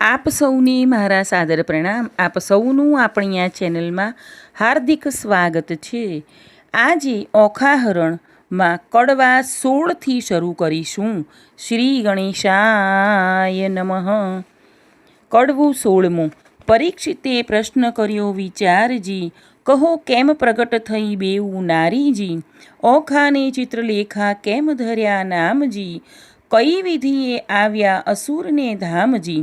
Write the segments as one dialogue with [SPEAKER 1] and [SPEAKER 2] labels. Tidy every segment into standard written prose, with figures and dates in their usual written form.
[SPEAKER 1] આપ સૌને મારા સાદર પ્રણામ. આપ સૌનું આપણી આ ચેનલમાં હાર્દિક સ્વાગત છે. આજે ઓખાહરણમાં કડવા 16થી શરૂ કરીશું. શ્રી ગણેશાય નમઃ. કડવું 16મું. પરીક્ષિતે પ્રશ્ન કર્યો વિચારજી, કહો કેમ પ્રગટ થઈ બેઉ નારીજી? ઓખાને ચિત્રલેખા કેમ ધર્યા નામજી? કઈ વિધિએ આવ્યા અસુરને ધામજી?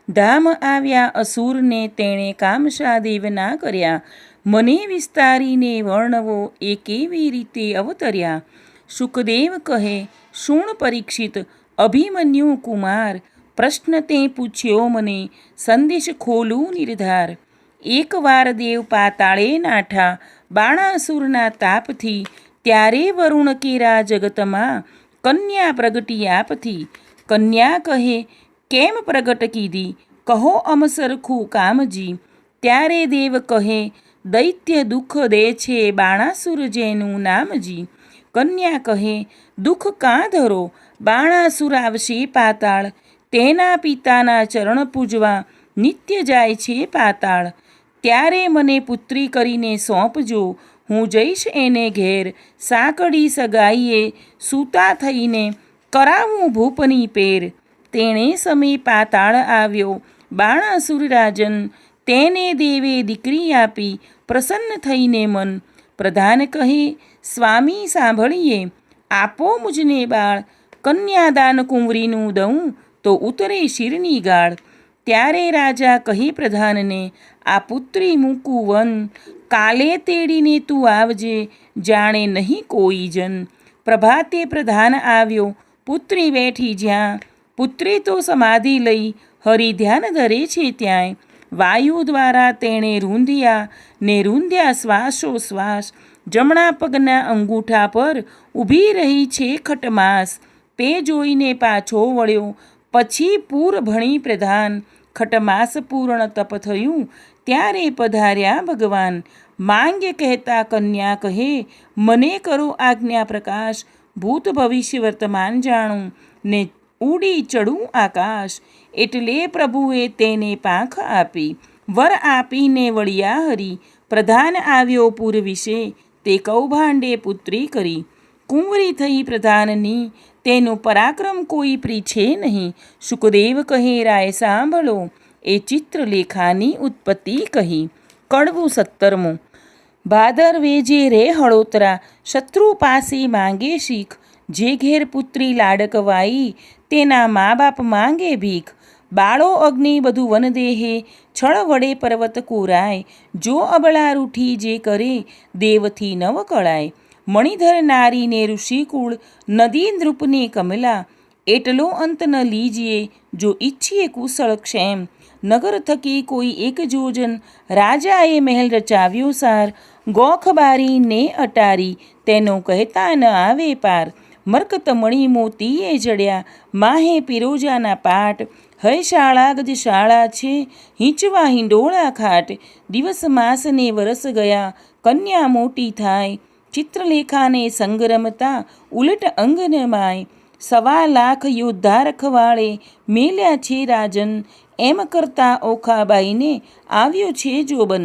[SPEAKER 1] ધામ આવ્યા અસુરને તેણે કામશાદેવ ના કર્યા. મને વિસ્તારીને વર્ણવો એ કેવી રીતે અવતર્યા? શુકદેવ કહે, શુણ પરીક્ષિત અભિમન્યુ કુમાર, પ્રશ્ન તે પૂછ્યો મને, સંદેશ ખોલું નિર્ધાર. એકવાર દેવ પાતાળે નાઠા બાણાસુરના તાપથી, ત્યારે વરુણ કેરા જગતમાં કન્યા પ્રગટી આપથી. કન્યા કહે, કેમ પ્રગટ કીધી, કહો અમસરખું કામજી? ત્યારે દેવ કહે, દૈત્ય દુઃખ દે છે બાણાસુર જેનું નામજી. કન્યા કહે, દુઃખ કાં ધરો, બાણાસુર આવશે પાતાળ, તેના પિતાના ચરણ પૂજવા નિત્ય જાય છે પાતાળ. ત્યારે મને પુત્રી કરીને સોંપજો, હું જઈશ એને ઘેર, સાંકડી સગાઈએ સૂતા થઈને કરાવું ભૂપની પેર. તેણે સમય પાતાળ આવ્યો બાણાસુર રાજન, તેને દેવે દીકરી આપી પ્રસન્ન થઈને મન. પ્રધાન કહે, સ્વામી સાંભળીએ, આપો મુજને બાળ, કન્યાદાન કુંવરીનું દઉં તો ઉતરે શિરની ગાળ. ત્યારે રાજા કહે પ્રધાનને, આ પુત્રી મૂકું વન, કાલે તેડીને તું આવજે, જાણે નહીં કોઈ જન. પ્રભાતે પ્રધાન આવ્યો, પુત્રી બેઠી જ્યાં, પુત્રી તો સમાધિ લઈ હરિ ધ્યાન ધરે છે ત્યાંય. વાયુ દ્વારા તેણે રૂંધ્યા ને રૂંધ્યા શ્વાસોશ્વાસ, જમણા પગના અંગૂઠા પર ઊભી રહી છે ખટમાસ. તે જોઈને પાછો વળ્યો પછી પૂર ભણી પ્રધાન, ખટમાસ પૂર્ણ તપ થયું ત્યારે પધાર્યા ભગવાન. માંગ્ય કહેતા કન્યા કહે, મને કરો આજ્ઞા પ્રકાશ, ભૂત ભવિષ્ય વર્તમાન જાણું ને ઉડી ચડું આકાશ. એટલે પ્રભુએ તેને પાંખ આપી, વર આપીને વળ્યા હરી. પ્રધાન આવ્યો પૂર વિશે, તે કૌભાંડે પુત્રી કરી. કુંવરી થઈ પ્રધાનની, તેનું પરાક્રમ કોઈ પ્રીછે નહીં. શુકદેવ કહે, રાય સાંભળો, એ ચિત્રલેખાની ઉત્પત્તિ કહી. કડવું 17મું. ભાદરવે જે રે હળોતરા, શત્રુ પાસે માંગે શીખ. જે ઘેર પુત્રી લાડકવાઈ, તેના મા બાપ માંગે ભીખ. બાળો અગ્નિ બધું વનદેહે, છળ વડે પર્વત કોરાય. જો અબળા રૂઠી જે કરે, દેવથી નવ કળાય. મણિધર નારીને ઋષિકુળ, નદી નૃપને કમલા. એટલો અંત ન લીજીએ, જો ઈચ્છીએ કુશળ ક્ષેમ. નગર થકી કોઈ એક જોજન, રાજાએ મહેલ રચાવ્યો સાર. ગોખ બારી ને અટારી, તેનો કહેતા ન આવે પાર. મરકત મણી મોતીએ જડ્યા, માહે પિરોજાના પાટ. હય શાળા ગજશાળા છે, હિંચવા હિંડોળા ખાટ. દિવસ માસને વરસ ગયા, કન્યા મોટી થાય. ચિત્રલેખાને સંગ રમતા ઉલટ અંગન માય. 1,25,000 યોદ્ધા રખવાળે મેલ્યા છે રાજન. એમ કરતા ઓખાબાઈને આવ્યો છે જોબન.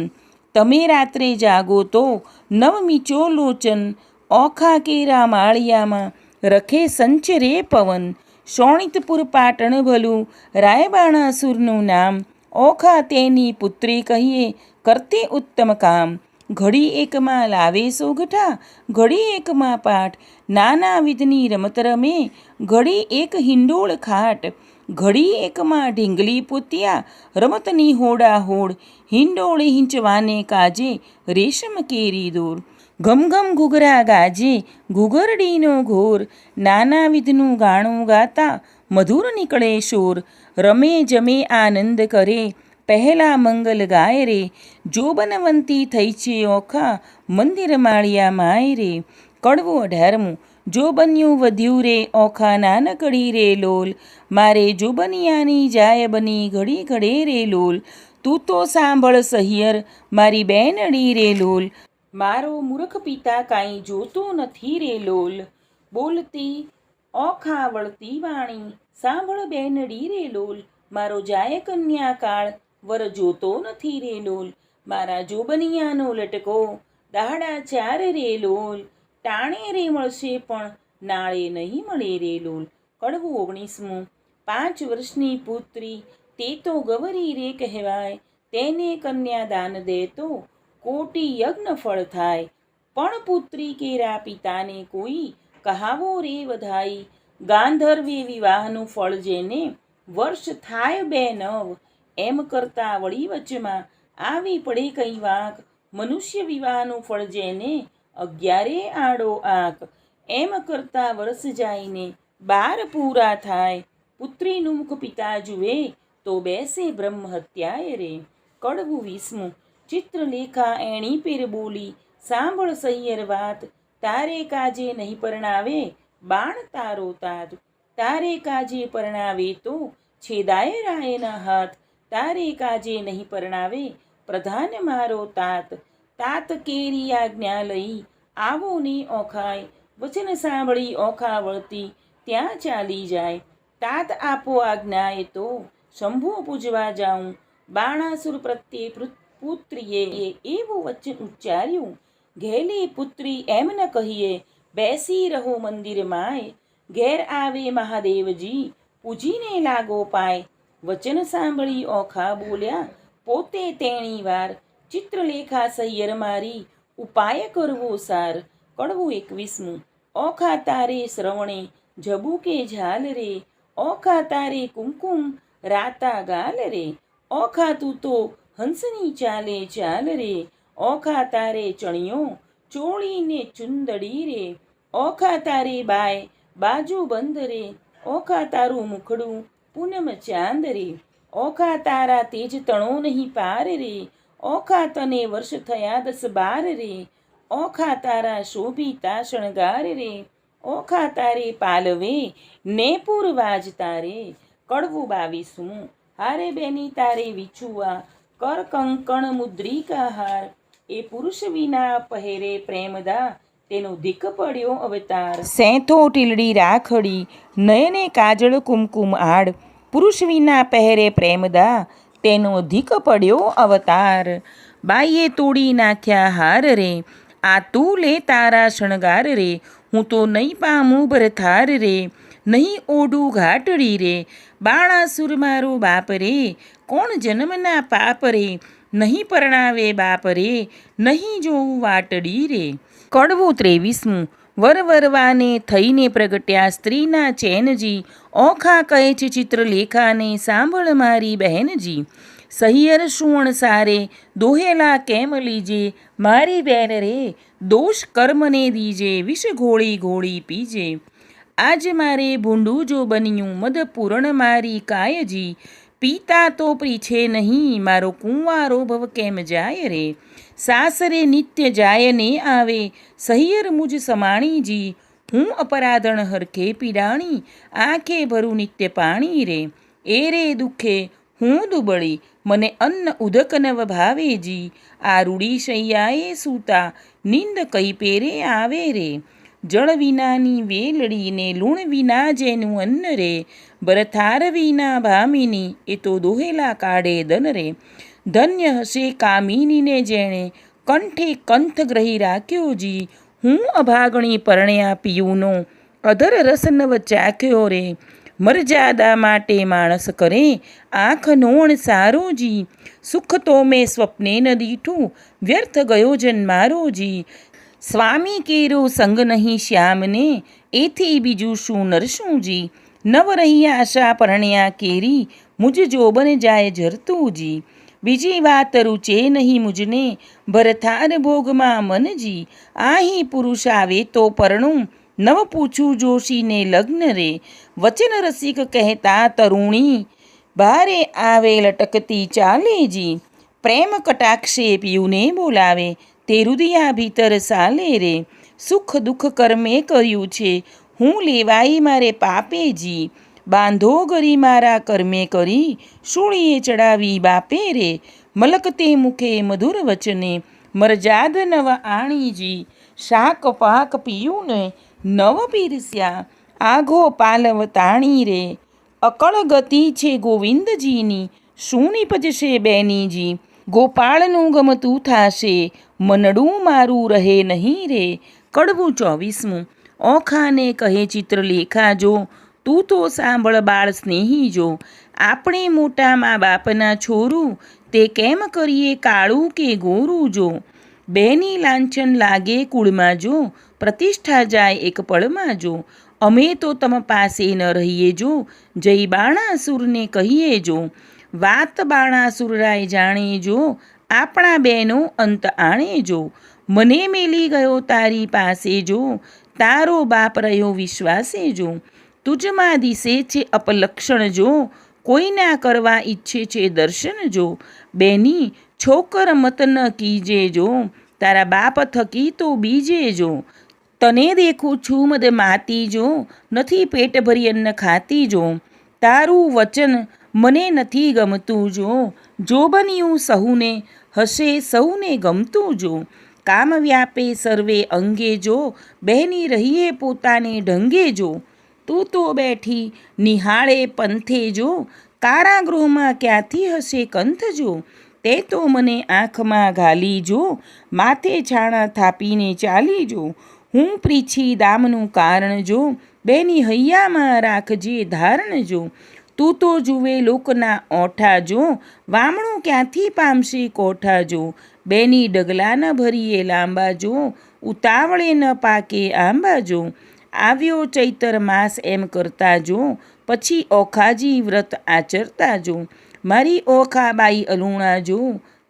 [SPEAKER 1] તમે રાત્રે જાગો તો નવમીચો લોચન. ઓખા કેરા માળિયામાં રખે સંચરે પવન. શોણિતપુર પાટણ ભલું, રાયબાણાસુરનું નામ. ઓખા તેની પુત્રી કહીએ, કરતે ઉત્તમ કામ. ઘડી એકમાં લાવે સોગઠા, ઘડી એકમાં પાઠ. નાના વિધની રમત રમે, ઘડી એક હિંડોળ ખાટ. ઘડી એકમાં ઢીંગલી પૂત્યા, રમતની હોડાહોડ. હિંડોળે હિંચવાને કાજે, રેશમ કેરી દોર. ઘમઘમ ઘૂઘરા ગાજે, ઘૂઘરડીનો ઘોર. નાના વિધનું ગાણું ગાતા, મધુર નીકળે શોર. રમે જમે આનંદ કરે, પહેલા મંગલ ગાય રે. જોબનવંતી થઈ છે ઓખા, મંદિર માળિયા માય રે. કડવું 18મું. જોબન્યું વધ્યું રે ઓખા નાનકડી રે લોલ. મારે જોબનિયાની જાય બની ઘડી ઘડે રે લોલ. તું તો સાંભળ સહિયર, મારી બેનડી રે લોલ. મારો મૂર્ખ પિતા કાંઈ જોતો નથી રે લોલ. બોલતી ઓખા વળતી વાણી, સાંભળ બેનડી રે લોલ. મારો જાય કન્યા કાળ, વર જોતો નથી રે લોલ. મારા જોબનિયાનો લટકો, દાડા ચાર રે લોલ. ટાણે રે મળશે પણ નાળે નહીં મળે રે લોલ. કડવું 19મું. 5 વર્ષની પુત્રી તે તો ગવરી રે કહેવાય, તેને કન્યાદાન દે તો કોટી યજ્ઞ ફળ થાય. પણ પુત્રી કેરા પિતાને કોઈ કહાવો રે વધાઈ, ગાંધર્વે વિવાહનું ફળ જેને વર્ષ થાય 2 9. એમ કરતા વળી વચમાં આવી પડે કઈ વાંક, મનુષ્ય વિવાહનું ફળ જેને 11 આડો આંક. એમ કરતા વર્ષ જાયને 12 પૂરા થાય, પુત્રીનું મુખ પિતા જુએ તો બેસે બ્રહ્મ હત્યાય રે. કડવું 20મું. ચિત્રલેખા એણી પેર બોલી, સાંભળ સૈયર વાત, તારે કાજે નહીં પરણાવે બાણ તારો તાત. તારે કાજે પરણાવે તો છેદાય રાયના હાથ, તારે કાજે નહીં પરણાવે પ્રધાન મારો તાત. તાત કેરી આજ્ઞા લઈ આવો ને ઓખાય, વચન સાંભળી ઓખા વળતી ત્યાં ચાલી જાય. તાત આપો આજ્ઞાએ તો શંભુ પૂજવા જાઉં, બાણાસુર પ્રત્યે પુત્રીએ એવું વચન ઉચ્ચાર્યું, ઘેલી પુત્રી એમ ન કહીએ, બેસી રહો મંદિર માય. ઘેર આવે મહાદેવજી, પૂજીને લાગો પાય. વચન સાંભળી ઓખા બોલ્યા પોતે તેણી વાર, ચિત્રલેખા સૈયર મારી ઉપાય કરવો સાર. કડવું 21મું. ઓખા તારે શ્રવણે જબુકે ઝાલ રે, ઓખા તારે કુમકુમ રાતા ગાલ રે. ઓખા તું તો હંસની ચાલે ચાલ રે, ઓખા તારે ચણિયો ચોળીને ચુંદડી રે. ઓખા તારે બાય બાજુ બંધ રે, ઓખા તારું મુખડું પૂનમ ચાંદ રે. ઓખા તારા તેજ તણો નહીં પાર રે, ઓખા તને વર્ષ થયા 10 12 રે. ઓખા તારા શોભિતા શણગાર રે, ઓખા તારે પાલવે ને પૂરવાજ તારે. કડવું 22મું. હારે બેની તારે વિછુઆ, કર કંકણ મુદ્રિકા હાર. એ પુરુષ વિના પહેરે પ્રેમદા, તેનો ધીક પડ્યો અવતાર. સેંથો ટીલડી રાખડી, નયને કાજળ કુમકુમ આડ. પુરુષ વિના પહેરે પ્રેમદા, તેનો ધીક પડ્યો અવતાર. બાઈએ તોડી નાખ્યા હાર રે, આ તું લે તારા શણગાર રે. હું તો નહીં પામું ભરથાર રે, નહીં ઓઢું ઘાટડી રે. બાણાસુર મારો બાપ રે, કોણ જન્મના પાપ રે. નહીં પરણાવે બાપ રે, નહીં જોવું વાટડી રે. કડવું 23મું. વરવરવાને થઈને પ્રગટ્યા સ્ત્રીના ચેનજી, ઓખા કહે છે ચિત્રલેખાને સાંભળ મારી બહેનજી. સહિયર સુવર્ણ સારે દોહેલા કેમ લીજે, મારી બેન રે દોષ કર્મને દીજે, વિષ ઘોળી ઘોળી પીજે. આજ મારે ભૂંડું જો બન્યું મદ પૂરણ મારી કાયજી, પીતા તો પ્રીછે નહીં મારો કુંવારો ભવ કેમ જાય રે. સાસરે નિત્ય જાય ને આવે, સહિયર મુજ સમાણીજી. હું અપરાધણ હરખે પીડાણી, આંખે ભરું નિત્ય પાણી રે. એ રે દુઃખે હું દુબળી, મને અન્ન ઉદક નવ ભાવેજી. આ રૂડી શૈયાએ સૂતા, નિંદ કઈ પેરે આવે રે. જળ વિનાની વેલડીને લૂણ વિના જેનું અન્ન રે. ભરથાર વિના ભામિની, એ તો દોહેલા કાઢે દન રે. ધન્ય હશે કામિનીને જેણે કંઠે કંથ ગ્રહી રાખ્યો જી. હું અભાગણી પરણ્યા પિયુનો અધર રસ નવ ચાખ્યો રે. મરજાદા માટે માણસ કરે આંખ નોણ સારો જી. સુખ તો મેં સ્વપ્ને ન દીઠું, વ્યર્થ ગયો જન્મારો જી. સ્વામી કેરો સંગ નહીં શ્યામને, એથી બીજું શું નરશું જી. નવ રહી આશા પરણ્યા કેરી, મુજ જોબન જાય જરતું જી. બીજી વાત રૂચે નહીં મુજને, ભરથાર ભોગમાં મનજી. આહી પુરુષ આવે તો પરણું, નવ પૂછું જોશીને લગ્ન રે. વચન રસિક કહેતા તરુણી, બારે આવે લટકતી ચાલેજી. પ્રેમ કટાક્ષે પિયુને બોલાવે, તે રુદિયા ભીતર સાલે રે. સુખ દુઃખ કર્મે કર્યું છે, હું લેવાઈ મારે પાપેજી. બાંધો ગરી મારા કર્મે કરી, શૂળીએ ચડાવી બાપે રે. મલકતે મુખે મધુર વચને, મરજાદ નવ આણીજી. શાક પાક પિયુને નવ પીરસ્યા, આઘો પાલવ તાણી રે. અકળ ગતિ છે ગોવિંદજીની, શું નીપજશે બેનીજી. ગોપાળનું ગમતું થાશે, મનડું મારું રહે નહીં રે. કડવું 24મું. ઓખાને કહે ચિત્રલેખા જો, તું તો સાંભળ બાળ સ્નેહી જો. આપણે મોટા મા બાપના છોરું, તે કેમ કરીએ કાળું કે ગોરું જો. બેની લાંછન લાગે કુળમાં જો, પ્રતિષ્ઠા જાય એક પળમાં જો. અમે તો તમ પાસે ન રહીએ જો, જય બાણાસુરને કહીએ જો. વાત બાણાસુરરાય જાણે જો, આપણા બેનો અંત આણે જો. મને મેલી ગયો તારી પાસે જો, તારો બાપ રહ્યો વિશ્વાસે જો. તુજમાં દિશે છે અપલક્ષણ જો, કોઈના કરવા ઈચ્છે છે દર્શન જો. બેની છોકર મત ન કીજે જો, તારા બાપ થકી તો બીજે જો. તને દેખું છું મદ માતી જો, નથી પેટ ભરી અન્ન ખાતી જો. તારું વચન મને નથી ગમતું જો, જો બન્યું સહુને હશે સૌને ગમતું જો. કામ વ્યાપે સર્વે અંગે જો, બહેની રહીએ પોતાને ઢંગે જો. તું તો બેઠી નિહાળે પંથે જો, કારાગૃહમાં ક્યાંથી હશે કંથ જો. તે તો મને આંખમાં ઘાલી જો, માથે છાણા થાપીને ચાલી જો. હું પ્રીછી દામનું કારણ જો, બેની હૈયામાં રાખજે ધારણ જો. તું તો જુએ લોકના ઓઠા જો, વામણું ક્યાંથી પામશે કોઠા જો. બેની ડગલા ન ભરીએ લાંબા જો, ઉતાવળે ન પાકે આંબા જો. આવ્યો ચૈતર માસ એમ કરતા જો, પછી ઓખાજી વ્રત આચરતા જો. મારી ઓખાબાઈ અલુણા જો,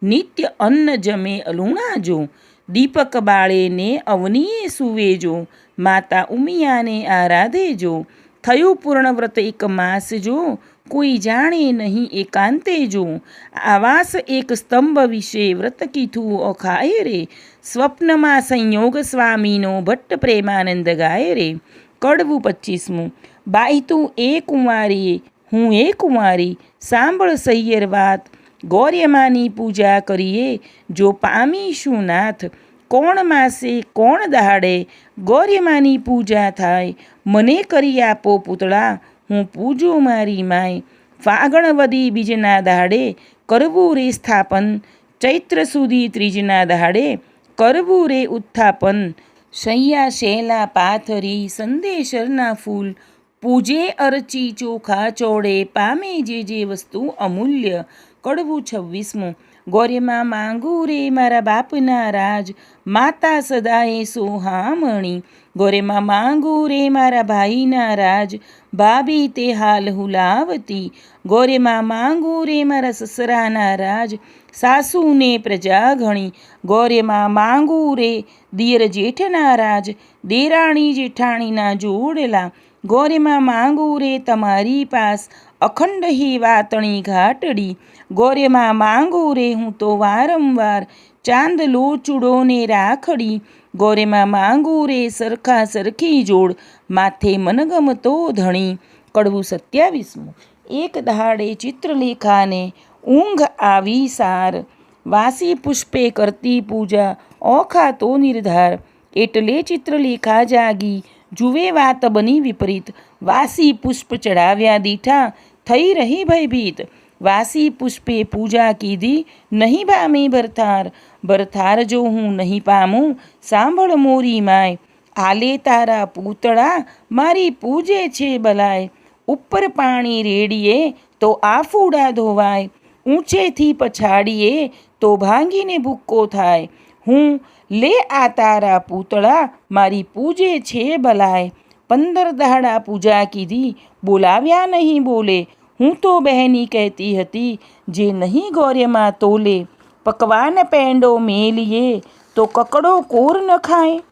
[SPEAKER 1] નિત્ય અન્ન જમે અલુણા જો. દીપક બાળે ને અવનીએ સૂવે જો, માતા ઉમિયાને આરાધે જો. થયું પૂર્ણ વ્રત એક માસ જો, કોઈ જાણે નહીં એકાંતે જો. આવાસ એક સ્તંભ વિશે વ્રત કીધું ઓખાએ રે. સ્વપ્નમાં સંયોગ સ્વામીનો ભટ્ટ પ્રેમાનંદ ગાય રે. કડવું 25મું. બાઈ તું એ કુંવારી, હું એ કુંવારી, સાંભળ સૈયર વાત. ગૌર્યમાની પૂજા કરીએ જો પામીશું નાથ. કોણ માસે કોણ દહાડે ગૌર્યમાની પૂજા થાય. મને કરી આપો પૂતળા, હું પૂજું મારી માય. ફાગણ વદી બીજના દાડે કરવું રે સ્થાપન, ચૈત્ર સુધી ત્રીજના દાડે કરવું રે ઉત્થાપન. શૈયા શેલા પાથરી સંદેશરના ફૂલ, પૂજે અરચી ચોખા ચોડે પામે જે વસ્તુ અમૂલ્ય. કડવું 26મું. ગૌર્યમાં માંગુ રે મારા બાપના રાજ, માતા સદાએ સોહામણી. ગૌર્યમાં માંગુ રે મારા ભાઈના રાજ, ભાભી તે હાલ હુલાવતી. ગૌર્યમાં માંગુ રે મારા સસરાના રાજ, સાસુને પ્રજા ઘણી. ગૌર્યમાં માંગુ રે દિયર જેઠના રાજ, દેરાણી જેઠાણીના જોડલા. ગૌર્યમાં માંગુ રે તમારી પાસ, અખંડ હી વાતણી ઘાટડી. ગૌર્યમાં માંગુ રે હું તો વારંવાર, ચાંદલો ચૂડોને રાખડી. ગૌર્યમાં માંગુ રે સરખા સરખી જોડ, માથે મનગમતો ધણી. કડવું 27મું. એક દહાડે ચિત્રલેખાને ઊંઘ આવી સાર, વાસી પુષ્પે કરતી પૂજા ઓખા તો નિર્ધાર. એટલે ચિત્રલેખા જાગી, જુએ વાત બની વિપરીત. વાસી પુષ્પ ચડાવ્યા દીઠા, થઈ રહી ભયભીત. વાસી પુષ્પે પૂજા કીધી, નહીં પામી ભરથાર. ભરથાર જો હું નહીં પામું, સાંભળ મોરી માય. આલે તારા પૂતળા, મારી પૂજે છે બલાય. ઉપર પાણી રેડીએ તો આફુડા ધોવાય, ઊંચેથી પછાડીએ તો ભાંગીને ભૂક્કો થાય. હું લે આ તારા પૂતળા, મારી પૂજે છે બલાય. 15 દહાડા પૂજા કીધી, બોલાવ્યા નહીં બોલે. હું તો બહેની કહેતી હતી, જે નહીં ગૌર્યમાં તોલે. પકવાન પેંડો મેલીએ તો કકડો કોર ન ખાય.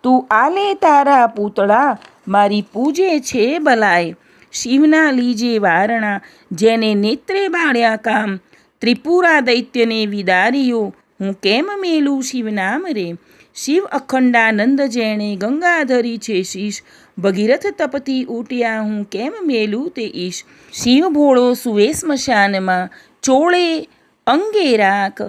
[SPEAKER 1] તું આલે તારા પૂતળા, મારી પૂજે છે બલાય. શિવના લીજે વારણા, જેને નેત્રે બાળ્યા કામ. ત્રિપુરા દૈત્યને વિદાર્યો, હું કેમ મેલું શિવનામ રે. શિવ અખંડાનંદ જેણે ગંગાધરી છે શીશ, ભગીરથ તપથી ઉટ્યા હું કેમ મેલું તે ઈશ. શિવ ભોળો સુવે સ્મશાનમાં, ચોળે અંગે રાખ.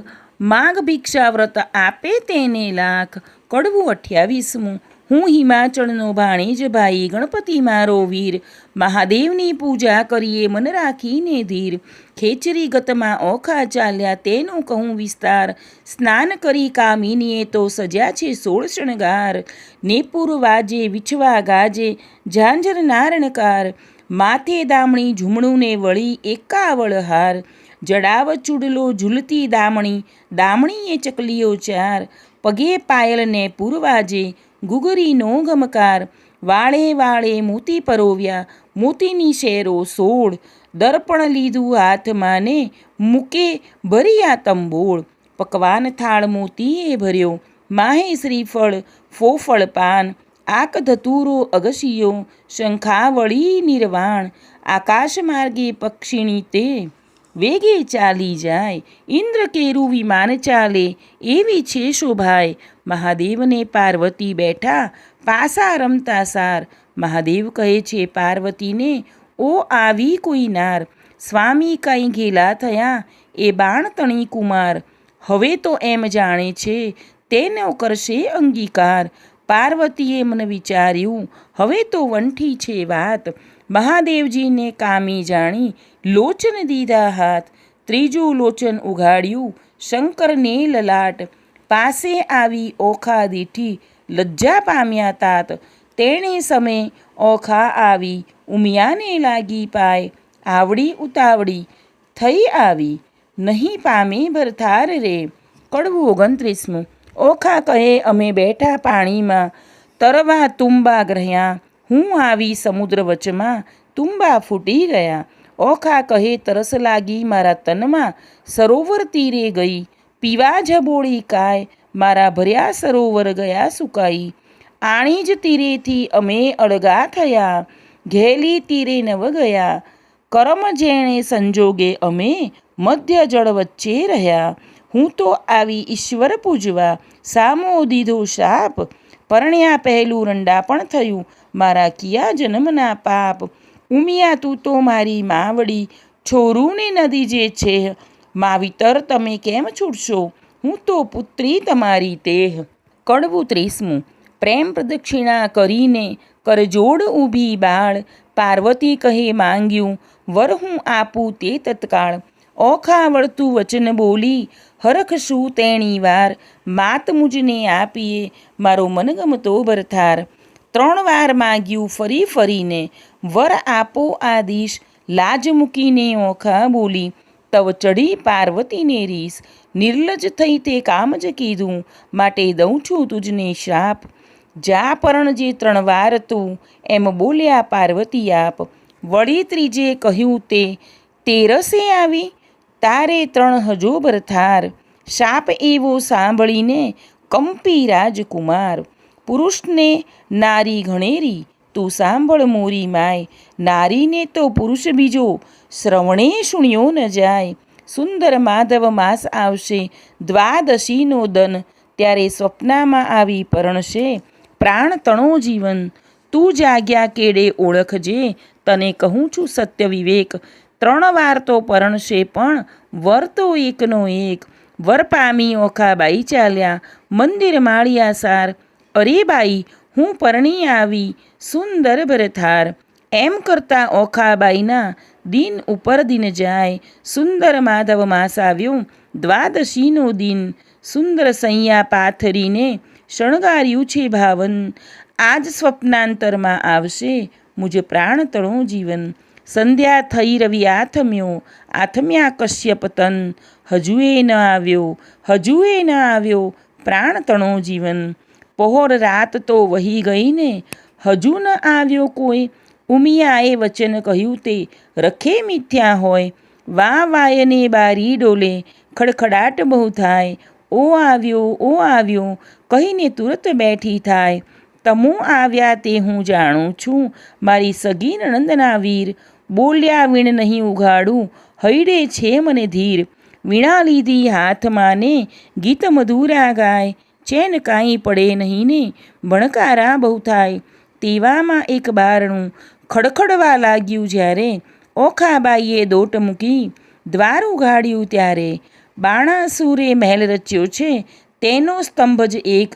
[SPEAKER 1] માગ ભિક્ષા વ્રત આપે તેને લાખ. કડવું 28મું. હું હિમાચળનો ભાણેજ ભાઈ, ગણપતિ મારો વીર, મહાદેવની પૂજા કરીએ મન રાખીને ધીર. ખેચરી ગતમાં ઓખા ચાલ્યા તેનો કહું વિસ્તાર, સ્નાન કરી કામિનીએ તો સજ્યા છે 16 શણગાર. નેપુર વાજે વિછવા ગાજે ઝાંઝર નારણકાર, માથે દામણી ઝૂમણુંને વળી 51 હાર. જડાવ ચૂડલો ઝૂલતી દામણી, દામણીએ ચકલીઓ 4, પગે પાયલને પૂરવાજે ગુગરીનો ગમકાર. વાળે વાળે મોતી પરોવ્યા મોતીની શેરો 16, દર્પણ લીધું હાથમાં ને મૂકે ભર્યા તંબોળ. પકવાન થાળ મોતીએ ભર્યો, માહે શ્રીફળ ફોફળ પાન, આક ધતુરો અગશિયો શંખાવળી નિર્વાણ. આકાશ માર્ગે પક્ષીણી તે વેગે ચાલી જાય, ઇન્દ્ર કેરું વિમાન ચાલે એવી છે શોભાય. મહાદેવને પાર્વતી બેઠા પાસા રમતા સાર, મહાદેવ કહે છે પાર્વતીને ઓ આવી કોઈ નાર. સ્વામી કંઈ ઘેલા થયા એ બાણ તણી કુમાર, હવે તો એમ જાણે છે તેનો કરશે અંગીકાર. પાર્વતીએ મન વિચાર્યું હવે તો વંઠી છે વાત, મહાદેવજીને કામી જાણી લોચન દીધા હાથ. ત્રીજું લોચન ઉઘાડ્યું શંકરને લલાટ, પાસે આવી ઓખા દીઠી લજ્જા પામ્યા તાત. તેણે સમે ઓખા આવી ઉમિયાને લાગી પાય, આવડી ઉતાવળી થઈ આવી નહીં પામે ભરથાર રે. કડવું 29. ઓખા કહે અમે બેઠા પાણીમાં, તરવા તુંબા ગ્રહ્યા, હું આવી સમુદ્ર વચમાં તુંબા ફૂટી ગયા. ઓખા કહે તરસ લાગી મારા તનમાં, સરોવર તીરે ગઈ પીવા જબોળી કાય, મારા ભર્યા સરોવર ગયા સુકાઈ. આણી જ તીરેથી અમે અળગા થયા, ઘેલી તીરે નવ ગયા, કરમ જેણે સંજોગે અમે મધ્ય જળ વચ્ચે રહ્યા. હું તો આવી ઈશ્વર પૂજવા સામો દીધો શાપ, પરણ્યા પહેલું રંડાપણ થયું મારા કિયા જન્મના પાપ. ઉમિયા તું તો મારી માવડી, છોરુંને નદી જે છે, માવિતર તમે કેમ છૂટશો, હું તો પુત્રી તમારી તેહ. કડવું 30. પ્રેમ પ્રદક્ષિણા કરીને કરજોડ ઊભી બાળ, પાર્વતી કહે માંગ્યું વર હું આપું તે તત્કાળ. ઓખા વળતું વચન બોલી હરખશું તેણી વાર, માત મુજને આપીએ મારો મનગમતો ભરથાર. 3 વાર માગ્યું ફરી ફરીને વર આપો આદિશ, લાજ મૂકીને ઓખા બોલી તવ ચડી પાર્વતીને રીસ. નિર્લજ થઈ તે કામ જ કીધું માટે દઉં છું તુજને શાપ, જા પરણજે 3 વાર તું એમ બોલ્યા પાર્વતી આપ. વળી ત્રીજે કહ્યું તે તેરસે આવી તારે 3 હજો ભરથાર, શાપ એવો સાંભળીને કંપી રાજકુમાર. પુરુષને નારી ઘણેરી તું સાંભળ મોરી માય, નારીને તો પુરુષ બીજો શ્રવણે સુણ્યો ન જાય. સુંદર માધવ માસ આવશે દ્વાદશીનો દન, ત્યારે સ્વપ્નામાં આવી પરણશે પ્રાણ તણો જીવન. તું જાગ્યા કેડે ઓળખજે તને કહું છું સત્ય વિવેક, 3 વાર તો પરણશે પણ વર તો એકનો એક. વર પામી ઓખાબાઈ ચાલ્યા મંદિર માળિયા સાર, અરે બાઈ હું પરણી આવી સુંદર ભરથાર. એમ કરતાં ઓખાબાઈના દિન ઉપર દિન જાય, સુંદર માધવ માસ આવ્યો દ્વાદશીનો દિન. સુંદર સૈયા પાથરીને શણગાર્યું છે ભાવન, આજ સ્વપ્નાંતરમાં આવશે મુજ પ્રાણ તણો જીવન. સંધ્યા થઈ રવિ આથમ્યો, આથમ્યા કશ્યપ તન, હજુએ ન આવ્યો હજુએ ન આવ્યો પ્રાણ તણો જીવન. પહોર રાત તો વહી ગઈને હજુ ન આવ્યો કોઈ, ઉમિયાએ વચન કહ્યું તે રખે મિથ્યા હોય. વા વાયને બારી ડોલે ખડખડાટ બહુ થાય, ઓ આવ્યો કહીને તુરત બેઠી થાય. તમો આવ્યા તે હું જાણું છું મારી સગી નણંદના વીર, બોલ્યા વીણ નહીં ઉઘાડું હૈડે છે મને ધીર. વીણા લીધી હાથમાં ને ગીત મધુરા ગાય, ચેન કાંઈ પડે નહીં ને ભણકારા બહુ થાય. તેવામાં એક બારણું ખડખડવા લાગ્યું જ્યારે, ઓખાબાઈએ દોટ મૂકી દ્વાર ઉઘાડ્યું ત્યારે. બાણાસુરે મહેલ રચ્યો છે તેનો સ્તંભ જ એક,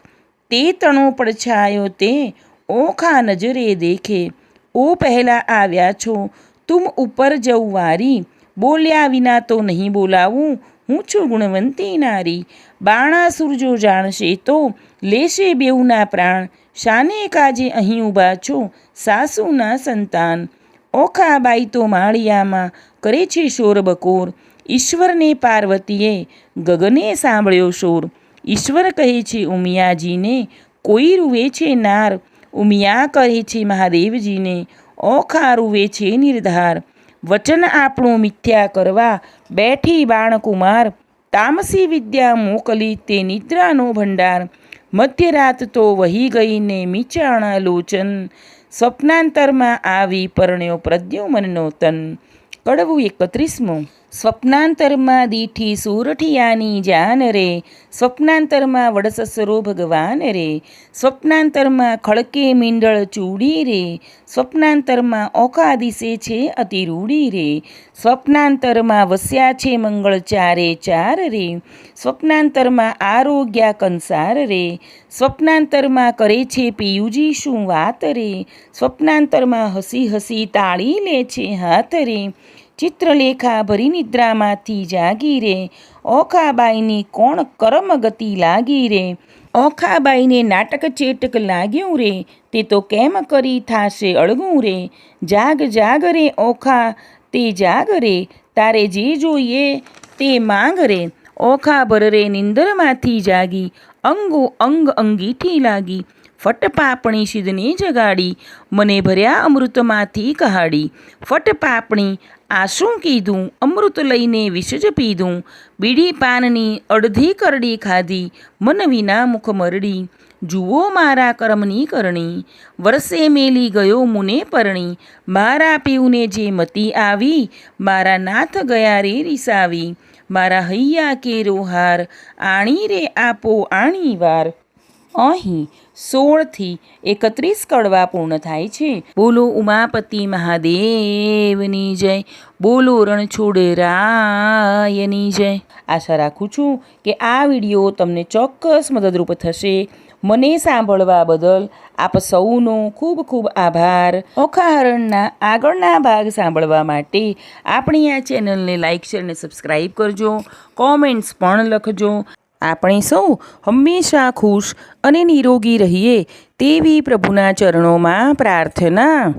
[SPEAKER 1] તે તણો પડછાયો તે ઓખા નજરે દેખે. ઓ પહેલાં આવ્યા છો તુમ ઉપર જવું વારી, બોલ્યા વિના તો નહીં બોલાવું, હું છું ગુણવંતી નારી. બાણાસુર જો જાણશે તો લેશે બેઉના પ્રાણ, શાને કાજે અહીં ઊભા છો સાસુના સંતાન. ઓખાબાઈ તો માળિયામાં કરે છે શોર બકોર, ઈશ્વરને પાર્વતીએ ગગને સાંભળ્યો શોર. ઈશ્વર કહે છે ઉમિયાજીને કોઈ રૂવે છે નાર, ઉમિયા કહે છે મહાદેવજીને ઓખા રૂવે છે નિર્ધાર. વચન આપણું મિથ્યા કરવા બેઠી બાણકુમાર, તામસી વિદ્યા મોકલી તે નિદ્રાનો ભંડાર. મધ્યરાત તો વહી ગઈને મીચાણા લોચન, સ્વપ્નાંતરમાં આવી પરણ્યો પ્રદ્યુમનનો તન. કડવું 31. સ્વપ્નાંતરમાં દીઠી સોરઠિયાની જાન રે, સ્વપ્નાંતરમાં વડસસરો ભગવાન રે. સ્વપ્નાંતરમાં ખડકે મીંડળ ચૂડી રે, સ્વપ્નાંતરમાં ઓખા દિશે છે અતિરૂડી રે. સ્વપ્નાંતરમાં વસ્યા છે મંગળ ચારે ચાર રે, સ્વપ્નાંતરમાં આરોગ્યા કંસાર રે. સ્વપ્નાંતરમાં કરે છે પિયુજી શું વાત રે, સ્વપ્નાંતરમાં હસી હસી તાળી લે છે હાથ રે. ચિત્રલેખા ભરી નિદ્રામાંથી જાગી રે, ઓખાબાઈની કોણ કરમ ગતિ લાગી રે. ઓખાબાઈને નાટક ચેટક લાગ્યું રે, તે તો કેમ કરી થાશે અળગું રે. જાગ જાગ રે ઓખા તે જાગ રે, તારે જે જોઈએ તે માંગ રે. ઓખા ભરરે નિંદરમાંથી જાગી, અંગો અંગ અંગીઠી લાગી. ફટપાપણી સિદ્ધને જગાડી, મને ભર્યા અમૃતમાંથી કહાડી. ફટપાપણી આ શું કીધું, અમૃત લઈને વિષ જ પીધું. બીડી પાનની અડધી કરડી ખાધી, મન વિના મુખ મરડી. જુઓ મારા કર્મની કરણી, વરસે મેલી ગયો મુને પરણી. મારા પીવને જે મતી આવી, મારા નાથ ગયા રે રીસાવી. મારા હૈયા કેરો હાર, આણી રે આપો આણી વાર. અહીં 16 થી 31 કડવા પૂર્ણ થાય છે. બોલો ઉમાપતિ મહાદેવની જય, બોલો રણછોડરાયની જય. આશા રાખું છું કે આ વિડીયો તમને ચોક્કસ મદદરૂપ થશે. મને સાંભળવા બદલ આપ સૌનો ખૂબ ખૂબ આભાર. ઓખાહરણના આગળના ભાગ સાંભળવા માટે આપણી આ ચેનલને લાઇક શેર અને સબસ્ક્રાઈબ કરજો. કોમેન્ટ્સ પણ લખજો. આપણે સૌ હંમેશા ખુશ અને નિરોગી રહીએ તેવી પ્રભુના ચરણોમાં પ્રાર્થના.